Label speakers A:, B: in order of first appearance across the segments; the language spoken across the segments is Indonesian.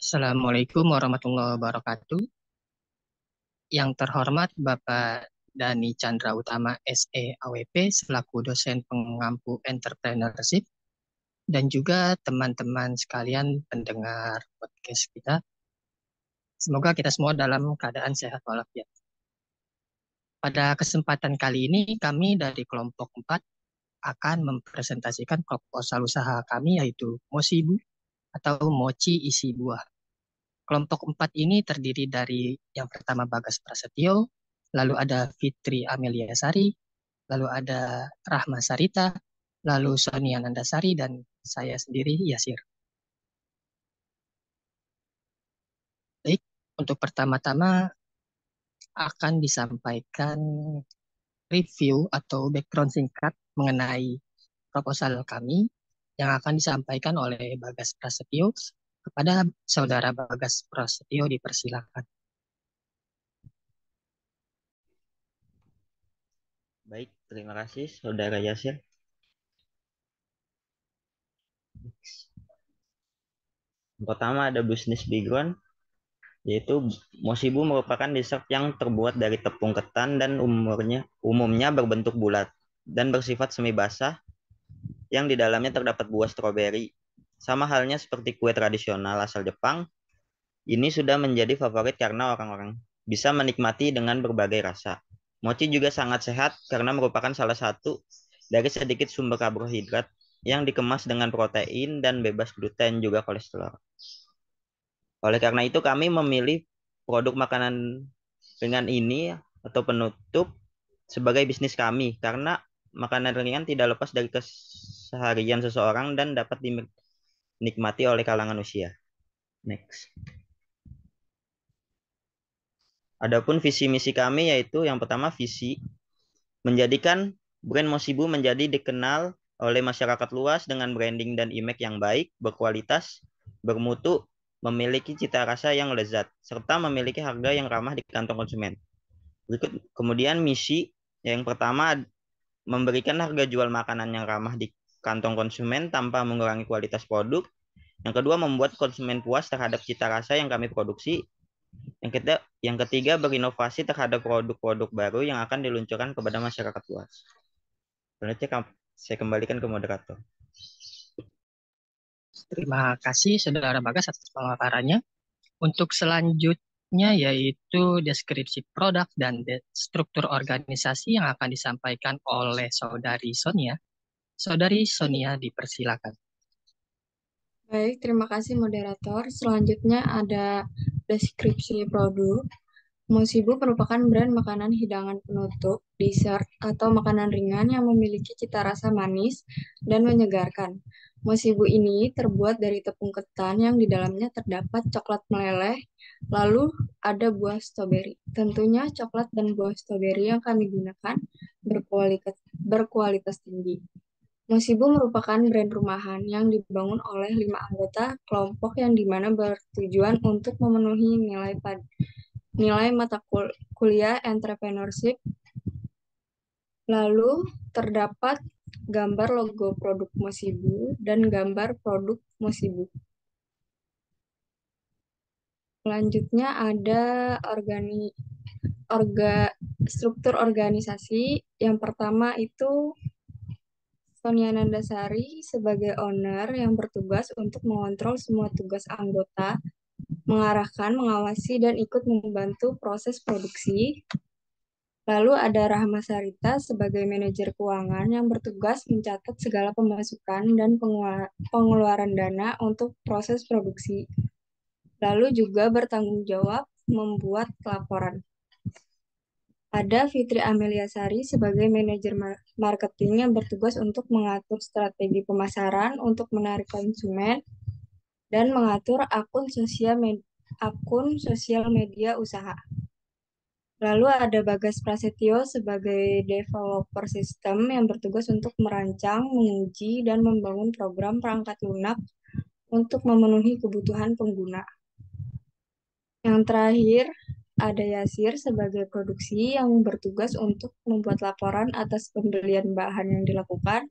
A: Assalamualaikum warahmatullahi wabarakatuh. Yang terhormat Bapak Dani Chandra Utama SE AWP selaku dosen pengampu entrepreneurship dan juga teman-teman sekalian pendengar podcast kita. Semoga kita semua dalam keadaan sehat walafiat. Pada kesempatan kali ini kami dari kelompok 4 akan mempresentasikan proposal usaha kami yaitu Mosibu atau Mochi Isi Buah. Kelompok 4 ini terdiri dari yang pertama Bagas Prasetyo, lalu ada Fitri Amelia Sari, lalu ada Rahma Sarita, lalu Sonia Nandasari, dan saya sendiri Yasir. Baik, untuk pertama-tama akan disampaikan review atau background singkat mengenai proposal kami yang akan disampaikan oleh Bagas Prasetyo. Kepada Saudara Bagas Prasetyo dipersilakan.
B: Baik, terima kasih Saudara Yasir. Yang pertama ada bisnis background, yaitu Mosibu merupakan dessert yang terbuat dari tepung ketan dan umumnya berbentuk bulat dan bersifat semi basah yang di dalamnya terdapat buah stroberi. Sama halnya seperti kue tradisional asal Jepang, ini sudah menjadi favorit karena orang-orang bisa menikmati dengan berbagai rasa. Mochi juga sangat sehat karena merupakan salah satu dari sedikit sumber karbohidrat yang dikemas dengan protein dan bebas gluten juga kolesterol. Oleh karena itu kami memilih produk makanan ringan ini atau penutup sebagai bisnis kami karena makanan ringan tidak lepas dari keseharian seseorang dan dapat dinikmati oleh kalangan usia. Next. Adapun visi misi kami yaitu yang pertama visi menjadikan brand Mosibu menjadi dikenal oleh masyarakat luas dengan branding dan image yang baik, berkualitas, bermutu, memiliki cita rasa yang lezat, serta memiliki harga yang ramah di kantong konsumen. Berikut kemudian misi yang pertama memberikan harga jual makanan yang ramah di kantong konsumen tanpa mengurangi kualitas produk. Yang kedua membuat konsumen puas terhadap cita rasa yang kami produksi. Yang ketiga berinovasi terhadap produk-produk baru yang akan diluncurkan kepada masyarakat luas. Selanjutnya saya kembalikan ke moderator.
A: Terima kasih Saudara Bagas atas pemaparannya. Untuk selanjutnya yaitu deskripsi produk dan struktur organisasi yang akan disampaikan oleh Saudari Sonia. Saudari Sonia dipersilakan.
C: Baik, terima kasih moderator. Selanjutnya ada deskripsi produk. Mosibu merupakan brand makanan hidangan penutup, dessert, atau makanan ringan yang memiliki cita rasa manis dan menyegarkan. Mosibu ini terbuat dari tepung ketan yang di dalamnya terdapat coklat meleleh, lalu ada buah stroberi. Tentunya coklat dan buah stroberi yang kami gunakan berkualitas tinggi. Mosibu merupakan brand rumahan yang dibangun oleh 5 anggota kelompok yang dimana bertujuan untuk memenuhi nilai mata kuliah entrepreneurship. Lalu terdapat gambar logo produk Mosibu dan gambar produk Mosibu. Selanjutnya ada struktur organisasi. Yang pertama itu Sonia Nandasari sebagai owner yang bertugas untuk mengontrol semua tugas anggota, mengarahkan, mengawasi, dan ikut membantu proses produksi. Lalu ada Rahma Sarita sebagai manajer keuangan yang bertugas mencatat segala pemasukan dan pengeluaran dana untuk proses produksi. Lalu juga bertanggung jawab membuat laporan. Ada Fitri Amelia Sari sebagai manajer marketing yang bertugas untuk mengatur strategi pemasaran untuk menarik konsumen dan mengatur akun sosial media usaha. Lalu ada Bagas Prasetyo sebagai developer sistem yang bertugas untuk merancang, menguji, dan membangun program perangkat lunak untuk memenuhi kebutuhan pengguna. Yang terakhir, ada Yasir sebagai produksi yang bertugas untuk membuat laporan atas pembelian bahan yang dilakukan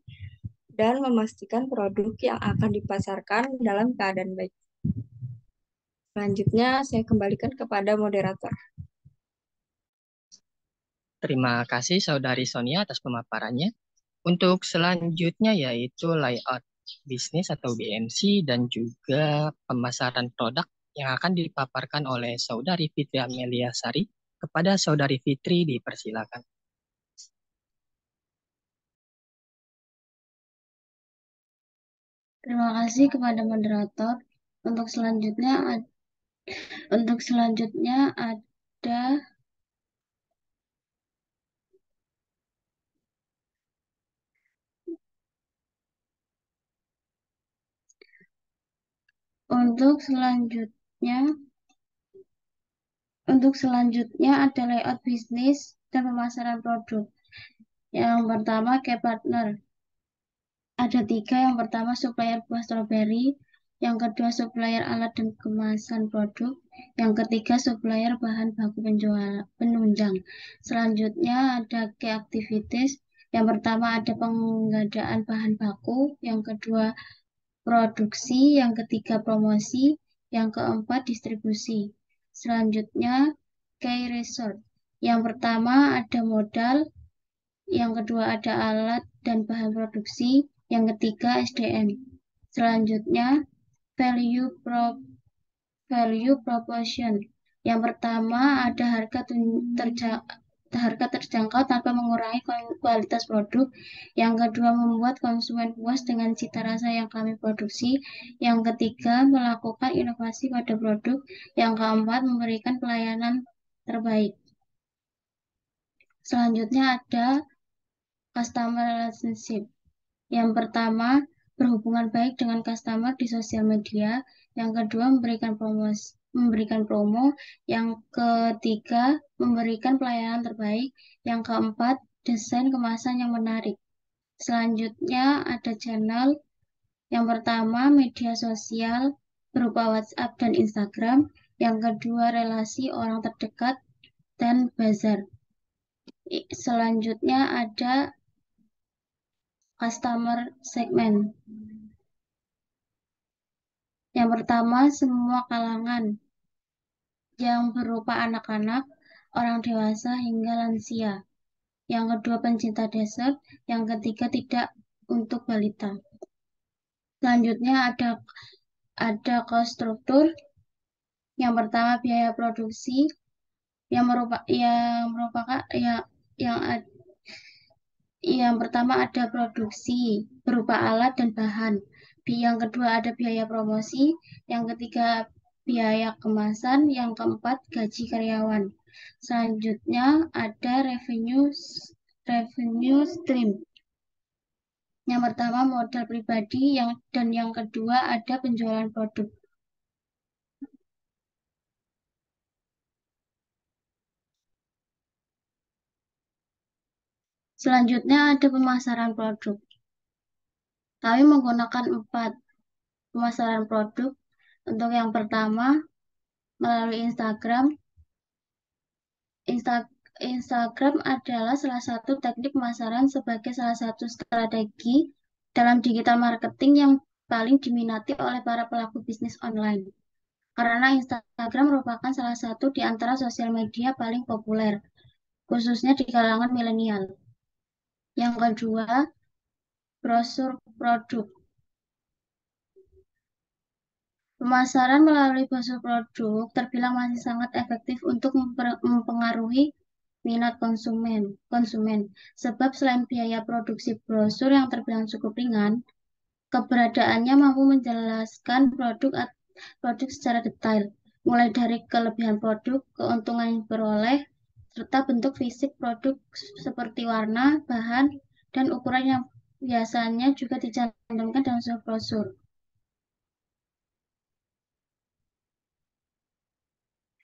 C: dan memastikan produk yang akan dipasarkan dalam keadaan baik. Selanjutnya, saya kembalikan kepada moderator.
A: Terima kasih Saudari Sonia atas pemaparannya. Untuk selanjutnya yaitu layout bisnis atau BMC dan juga pemasaran produk yang akan dipaparkan oleh Saudari Fitri Amelia Sari. Kepada Saudari Fitri dipersilakan.
D: Terima kasih kepada moderator. Untuk selanjutnya ada untuk selanjutnya ada layout bisnis dan pemasaran produk. Yang pertama, key partner. Ada 3. Yang pertama, supplier buah stroberi. Yang kedua, supplier alat dan kemasan produk. Yang ketiga, supplier bahan baku penunjang. Selanjutnya ada key activities. Yang pertama ada pengadaan bahan baku. Yang kedua, produksi. Yang ketiga, promosi. Yang keempat, distribusi. Selanjutnya, key resort. Yang pertama ada modal. Yang kedua ada alat dan bahan produksi. Yang ketiga SDM. Selanjutnya value proportion. Yang pertama ada harga terjangkau tanpa mengurangi kualitas produk. Yang kedua membuat konsumen puas dengan cita rasa yang kami produksi. Yang ketiga melakukan inovasi pada produk. Yang keempat memberikan pelayanan terbaik. Selanjutnya ada customer relationship. Yang pertama, berhubungan baik dengan customer di sosial media. Yang kedua, memberikan promo. Yang ketiga, memberikan pelayanan terbaik. Yang keempat, desain kemasan yang menarik. Selanjutnya ada channel. Yang pertama, media sosial berupa WhatsApp dan Instagram. Yang kedua, relasi orang terdekat dan bazar. Selanjutnya ada customer segment. Yang pertama, semua kalangan yang berupa anak-anak, orang dewasa, hingga lansia. Yang kedua, pencinta dessert. Yang ketiga, tidak untuk balita. Selanjutnya ada cost struktur. Yang pertama, biaya produksi yang pertama ada produksi berupa alat dan bahan. Yang kedua ada biaya promosi. Yang ketiga biaya kemasan. Yang keempat gaji karyawan. Selanjutnya ada revenue stream. Yang pertama modal pribadi dan yang kedua ada penjualan produk. Selanjutnya ada pemasaran produk. Kami menggunakan 4 pemasaran produk. Untuk yang pertama, melalui Instagram. Instagram adalah salah satu teknik pemasaran sebagai salah satu strategi dalam digital marketing yang paling diminati oleh para pelaku bisnis online. Karena Instagram merupakan salah satu di antara sosial media paling populer, khususnya di kalangan milenial. Yang kedua, brosur produk. Pemasaran melalui brosur produk terbilang masih sangat efektif untuk mempengaruhi minat konsumen. Sebab selain biaya produksi brosur yang terbilang cukup ringan, keberadaannya mampu menjelaskan produk secara detail, mulai dari kelebihan produk, keuntungan yang diperoleh, serta bentuk fisik produk seperti warna, bahan, dan ukuran yang biasanya juga dicantumkan dalam sebuah brosur.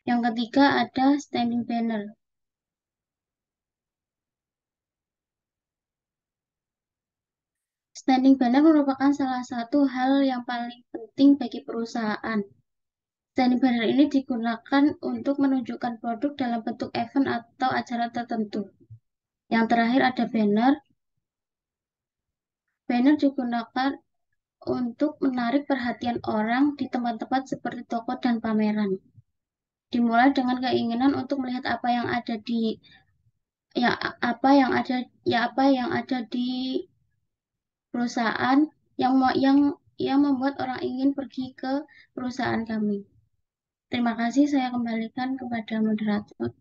D: Yang ketiga ada standing banner. Standing banner merupakan salah satu hal yang paling penting bagi perusahaan. Standing banner ini digunakan untuk menunjukkan produk dalam bentuk event atau acara tertentu. Yang terakhir ada banner. Banner digunakan untuk menarik perhatian orang di tempat-tempat seperti toko dan pameran. Dimulai dengan keinginan untuk melihat apa yang ada di perusahaan yang membuat orang ingin pergi ke perusahaan kami. Terima kasih, saya kembalikan kepada moderator.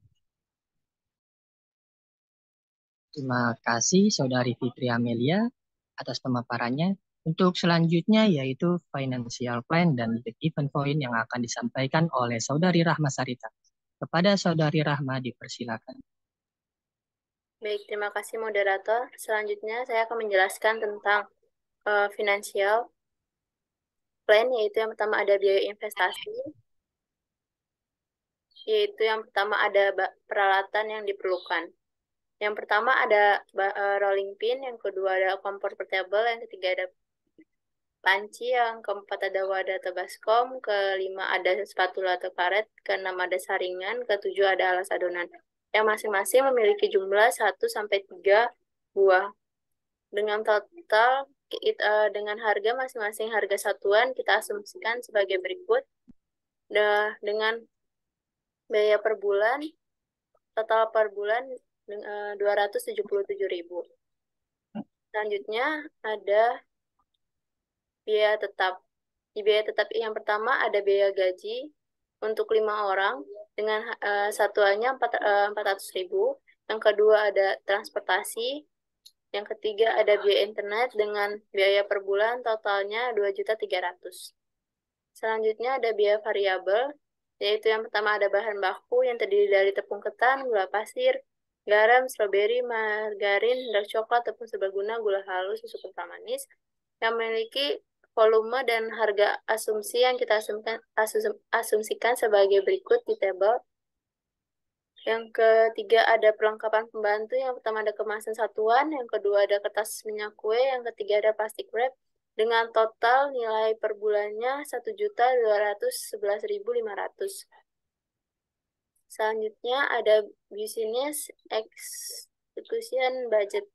A: Terima kasih Saudari Fitri Amelia atas pemaparannya. Untuk selanjutnya yaitu financial plan dan the given point yang akan disampaikan oleh Saudari Rahma Sarita. Kepada Saudari Rahma dipersilakan.
E: Baik, terima kasih moderator. Selanjutnya saya akan menjelaskan tentang financial plan, yaitu yang pertama ada biaya investasi, yaitu yang pertama ada peralatan yang diperlukan. Yang pertama ada rolling pin, yang kedua ada kompor portable, yang ketiga ada panci, yang keempat ada wadah atau baskom, kelima ada spatula atau karet, keenam ada saringan, ketujuh ada alas adonan. Yang masing-masing memiliki jumlah 1-3 buah. Dengan total, dengan harga masing-masing harga satuan, kita asumsikan sebagai berikut. Dengan biaya per bulan, total per bulan 277.000. Selanjutnya ada biaya tetap. Di biaya tetap yang pertama ada biaya gaji untuk 5 orang dengan satuannya 400.000. Yang kedua ada transportasi. Yang ketiga ada biaya internet dengan biaya per bulan totalnya 2.300.000. Selanjutnya ada biaya variabel, yaitu yang pertama ada bahan baku yang terdiri dari tepung ketan, gula pasir, garam, stroberi, margarin, dark coklat, tepung serbaguna, gula halus, susu kental manis, yang memiliki volume dan harga asumsi yang kita asumsikan sebagai berikut di tabel. Yang ketiga ada perlengkapan pembantu, yang pertama ada kemasan satuan, yang kedua ada kertas minyak kue, yang ketiga ada plastik wrap, dengan total nilai per bulannya 1.211.500. Selanjutnya ada business execution budget.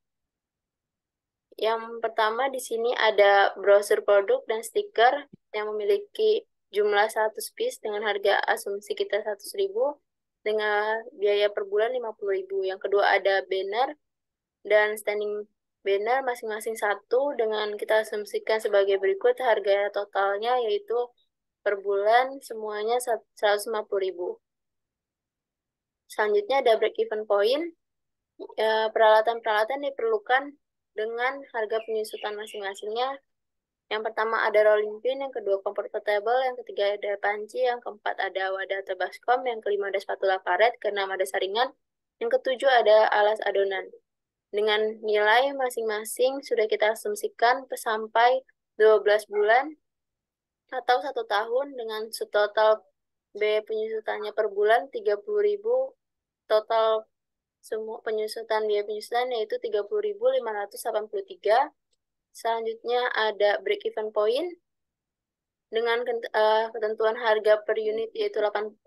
E: Yang pertama di sini ada brosur produk dan stiker yang memiliki jumlah 100 piece dengan harga asumsi kita 100.000 dengan biaya per bulan 50.000. Yang kedua ada banner dan standing banner masing-masing satu dengan kita asumsikan sebagai berikut, harga totalnya yaitu per bulan semuanya 150.000. Selanjutnya ada break even point. Peralatan-peralatan diperlukan dengan harga penyusutan masing-masingnya. Yang pertama ada rolling pin, yang kedua kompor portable, yang ketiga ada panci, yang keempat ada wadah atau baskom, yang kelima ada spatula karet, keenam ada saringan, yang ketujuh ada alas adonan. Dengan nilai masing-masing sudah kita asumsikan sampai 12 bulan atau 1 tahun dengan total biaya penyusutannya per bulan 30.000, total semua biaya penyusutan yaitu 30.583. Selanjutnya ada break even point dengan ketentuan harga per unit yaitu 8.000.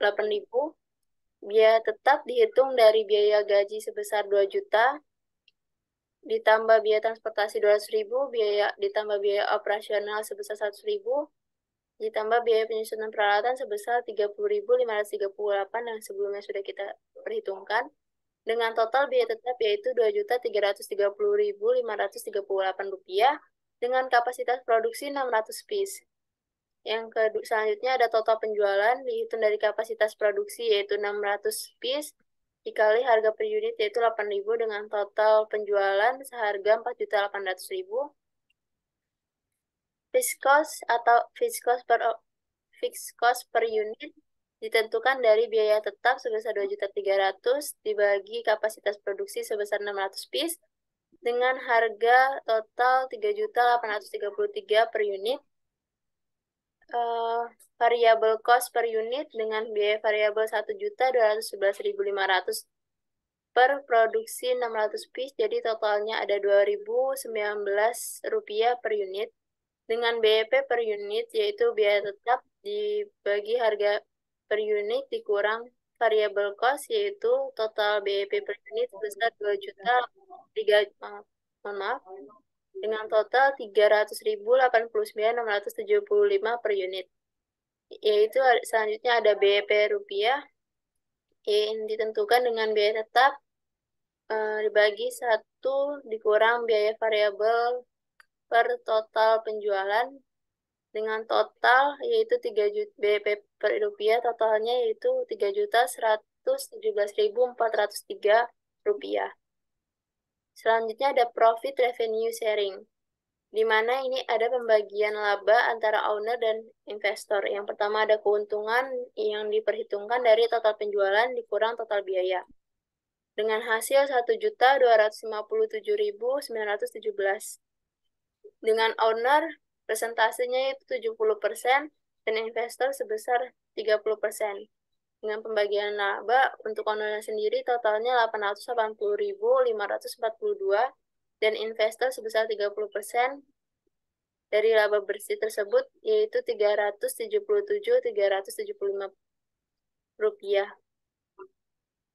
E: Biaya tetap dihitung dari biaya gaji sebesar 2 juta, ditambah biaya transportasi 200.000, ditambah biaya operasional sebesar 100.000, ditambah biaya penyusunan peralatan sebesar 30.538 yang sebelumnya sudah kita perhitungkan. Dengan total biaya tetap yaitu Rp2.330.538 dengan kapasitas produksi 600 piece. Yang selanjutnya ada total penjualan dihitung dari kapasitas produksi yaitu 600 piece dikali harga per unit yaitu 8.000 dengan total penjualan seharga 4.800.000. Fixed cost per unit ditentukan dari biaya tetap sebesar 2.300.000 dibagi kapasitas produksi sebesar 600 piece dengan harga total 3.833 per unit. Variable cost per unit dengan biaya variabel 1.211.500 per produksi 600 piece, jadi totalnya ada Rp2.019 per unit. Dengan BEP per unit yaitu biaya tetap dibagi harga per unit dikurang variable cost yaitu total BEP per unit sebesar 2 juta 3, dengan total 300.089.675 per unit. Yaitu selanjutnya ada BEP rupiah yang ditentukan dengan biaya tetap dibagi 1 dikurang biaya variabel per total penjualan dengan total yaitu 3 juta BEP per rupiah totalnya yaitu 3.117.403 rupiah. Selanjutnya ada profit revenue sharing, di mana ini ada pembagian laba antara owner dan investor. Yang pertama ada keuntungan yang diperhitungkan dari total penjualan dikurang total biaya. Dengan hasil 1.257.917. Dengan owner, persentasenya itu 70% dan investor sebesar 30%. Dengan pembagian laba untuk owner sendiri totalnya 880.542 dan investor sebesar 30% dari laba bersih tersebut yaitu 375 rupiah.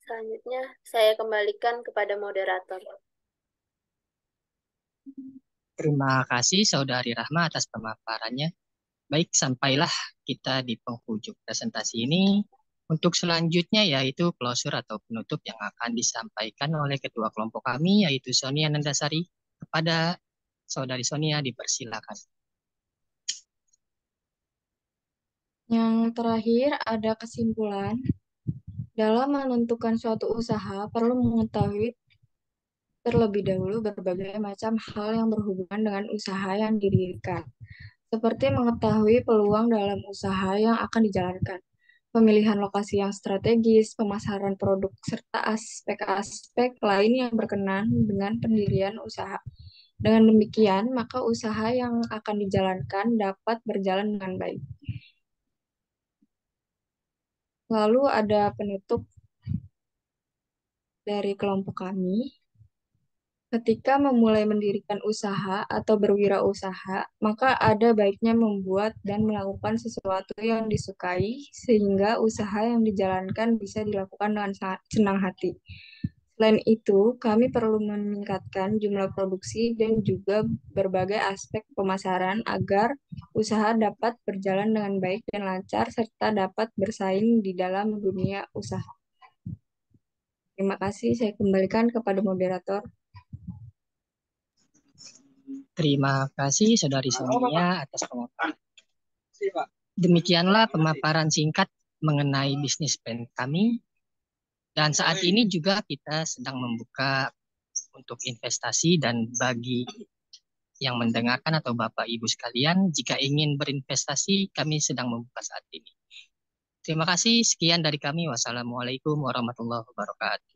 E: Selanjutnya saya kembalikan kepada moderator.
A: Terima kasih Saudari Rahma atas pemaparannya. Baik, sampailah kita di penghujung presentasi ini. Untuk selanjutnya yaitu closure atau penutup yang akan disampaikan oleh ketua kelompok kami yaitu Sonia Nandasari. Kepada Saudari Sonia dipersilakan.
C: Yang terakhir ada kesimpulan. Dalam menentukan suatu usaha perlu mengetahui terlebih dahulu berbagai macam hal yang berhubungan dengan usaha yang didirikan, seperti mengetahui peluang dalam usaha yang akan dijalankan, pemilihan lokasi yang strategis, pemasaran produk, serta aspek-aspek lain yang berkenaan dengan pendirian usaha. Dengan demikian, maka usaha yang akan dijalankan dapat berjalan dengan baik. Lalu ada penutup dari kelompok kami. Ketika memulai mendirikan usaha atau berwirausaha, maka ada baiknya membuat dan melakukan sesuatu yang disukai sehingga usaha yang dijalankan bisa dilakukan dengan senang hati. Selain itu, kami perlu meningkatkan jumlah produksi dan juga berbagai aspek pemasaran agar usaha dapat berjalan dengan baik dan lancar serta dapat bersaing di dalam dunia usaha. Terima kasih, saya kembalikan kepada moderator.
A: Terima kasih Saudari Sonia atas pemaparan. Demikianlah pemaparan singkat mengenai bisnis plan kami. Dan saat ini juga kita sedang membuka untuk investasi dan bagi yang mendengarkan atau Bapak Ibu sekalian, jika ingin berinvestasi, kami sedang membuka saat ini. Terima kasih, sekian dari kami. Wassalamualaikum warahmatullahi wabarakatuh.